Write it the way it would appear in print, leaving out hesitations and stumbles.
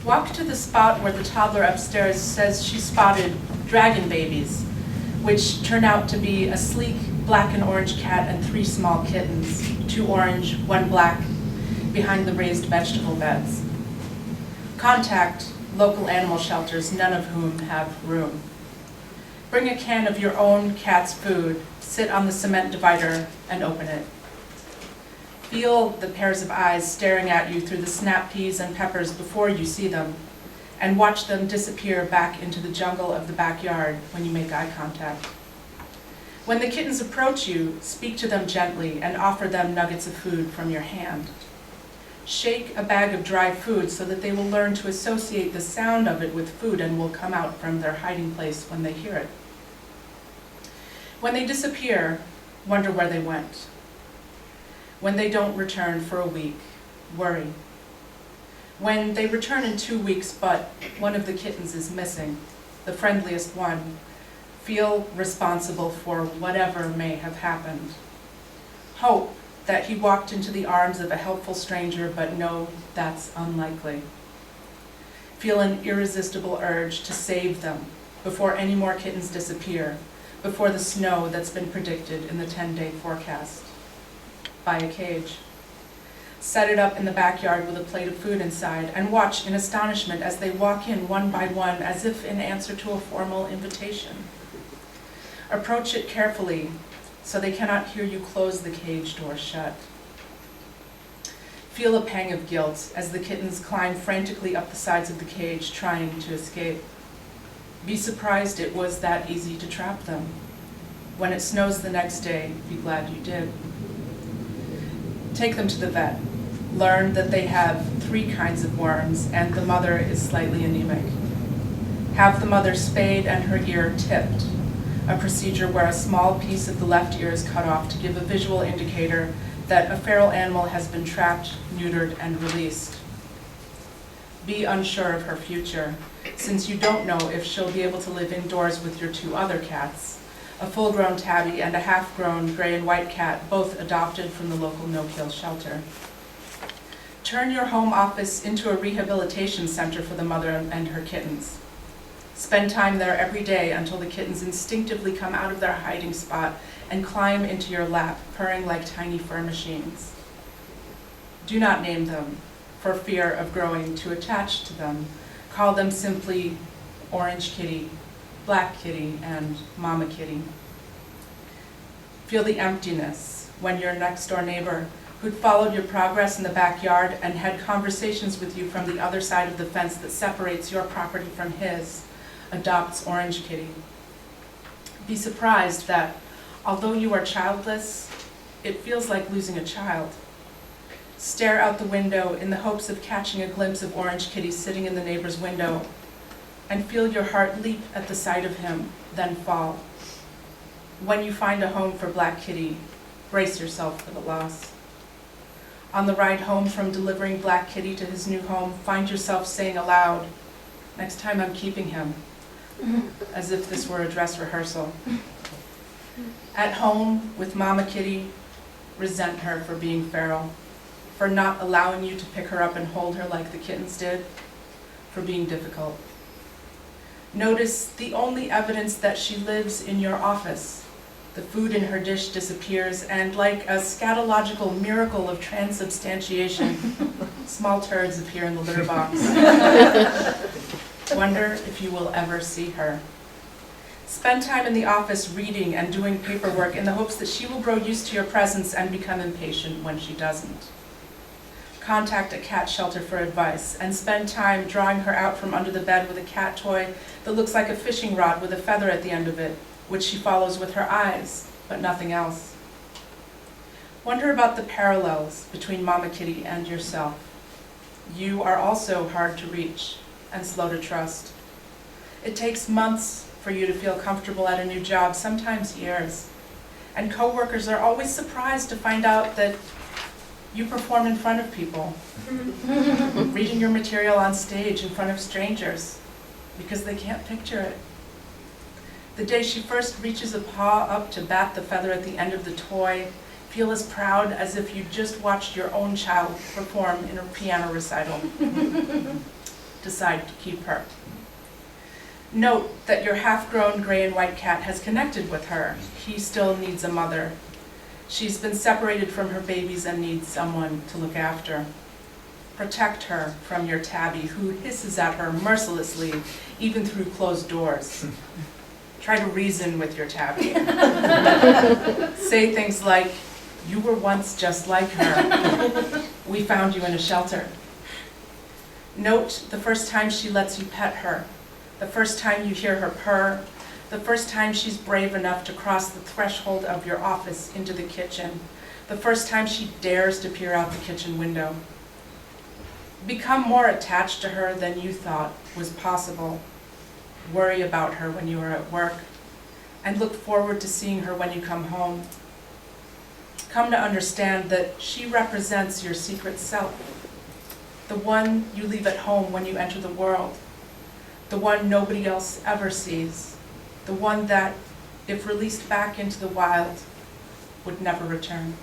Walk to the spot where the toddler upstairs says she spotted dragon babies, which turn out to be a sleek black and orange cat and 3 small kittens, 2 orange, 1 black, behind the raised vegetable beds. Contact local animal shelters, none of whom have room. Bring a can of your own cat's food, sit on the cement divider, and open it. Feel the pairs of eyes staring at you through the snap peas and peppers before you see them, and watch them disappear back into the jungle of the backyard when you make eye contact. When the kittens approach you, speak to them gently and offer them nuggets of food from your hand. Shake a bag of dry food so that they will learn to associate the sound of it with food and will come out from their hiding place when they hear it. When they disappear, wonder where they went. When they don't return for a week, worry. When they return in 2 weeks, but one of the kittens is missing, the friendliest one, feel responsible for whatever may have happened. Hope that he walked into the arms of a helpful stranger, but know that's unlikely. Feel an irresistible urge to save them before any more kittens disappear, before the snow that's been predicted in the 10-day forecast. Buy a cage. Set it up in the backyard with a plate of food inside, and watch in astonishment as they walk in one by one as if in answer to a formal invitation. Approach it carefully so they cannot hear you close the cage door shut. Feel a pang of guilt as the kittens climb frantically up the sides of the cage trying to escape. Be surprised it was that easy to trap them. When it snows the next day, be glad you did. Take them to the vet. Learn that they have 3 kinds of worms and the mother is slightly anemic. Have the mother spayed and her ear tipped, a procedure where a small piece of the left ear is cut off to give a visual indicator that a feral animal has been trapped, neutered, and released. Be unsure of her future, since you don't know if she'll be able to live indoors with your 2 other cats, a full-grown tabby and a half-grown gray and white cat, both adopted from the local no-kill shelter. Turn your home office into a rehabilitation center for the mother and her kittens. Spend time there every day until the kittens instinctively come out of their hiding spot and climb into your lap, purring like tiny fur machines. Do not name them, for fear of growing too attached to them. Call them simply Orange Kitty, Black Kitty, and Mama Kitty. Feel the emptiness when your next-door neighbor, who'd followed your progress in the backyard and had conversations with you from the other side of the fence that separates your property from his, adopts Orange Kitty. Be surprised that, although you are childless, it feels like losing a child. Stare out the window in the hopes of catching a glimpse of Orange Kitty sitting in the neighbor's window, and feel your heart leap at the sight of him, then fall. When you find a home for Black Kitty, brace yourself for the loss. On the ride home from delivering Black Kitty to his new home, find yourself saying aloud, "Next time I'm keeping him," as if this were a dress rehearsal. At home with Mama Kitty, resent her for being feral, for not allowing you to pick her up and hold her like the kittens did, for being difficult. Notice the only evidence that she lives in your office. The food in her dish disappears, and like a scatological miracle of transubstantiation, small turds appear in the litter box. Wonder if you will ever see her. Spend time in the office reading and doing paperwork in the hopes that she will grow used to your presence and become impatient when she doesn't. Contact a cat shelter for advice and spend time drawing her out from under the bed with a cat toy that looks like a fishing rod with a feather at the end of it, which she follows with her eyes, but nothing else. Wonder about the parallels between Mama Kitty and yourself. You are also hard to reach and slow to trust. It takes months for you to feel comfortable at a new job, sometimes years. And coworkers are always surprised to find out that you perform in front of people, reading your material on stage in front of strangers, because they can't picture it. The day she first reaches a paw up to bat the feather at the end of the toy, feel as proud as if you just watched your own child perform in a piano recital. decide to keep her. Note that your half-grown gray and white cat has connected with her. He still needs a mother. She's been separated from her babies and needs someone to look after. Protect her from your tabby, who hisses at her mercilessly, even through closed doors. Try to reason with your tabby. Say things like, "You were once just like her. We found you in a shelter." Note the first time she lets you pet her, the first time you hear her purr, the first time she's brave enough to cross the threshold of your office into the kitchen, the first time she dares to peer out the kitchen window. Become more attached to her than you thought was possible. Worry about her when you are at work, and look forward to seeing her when you come home. Come to understand that she represents your secret self, the one you leave at home when you enter the world, the one nobody else ever sees, the one that, if released back into the wild, would never return.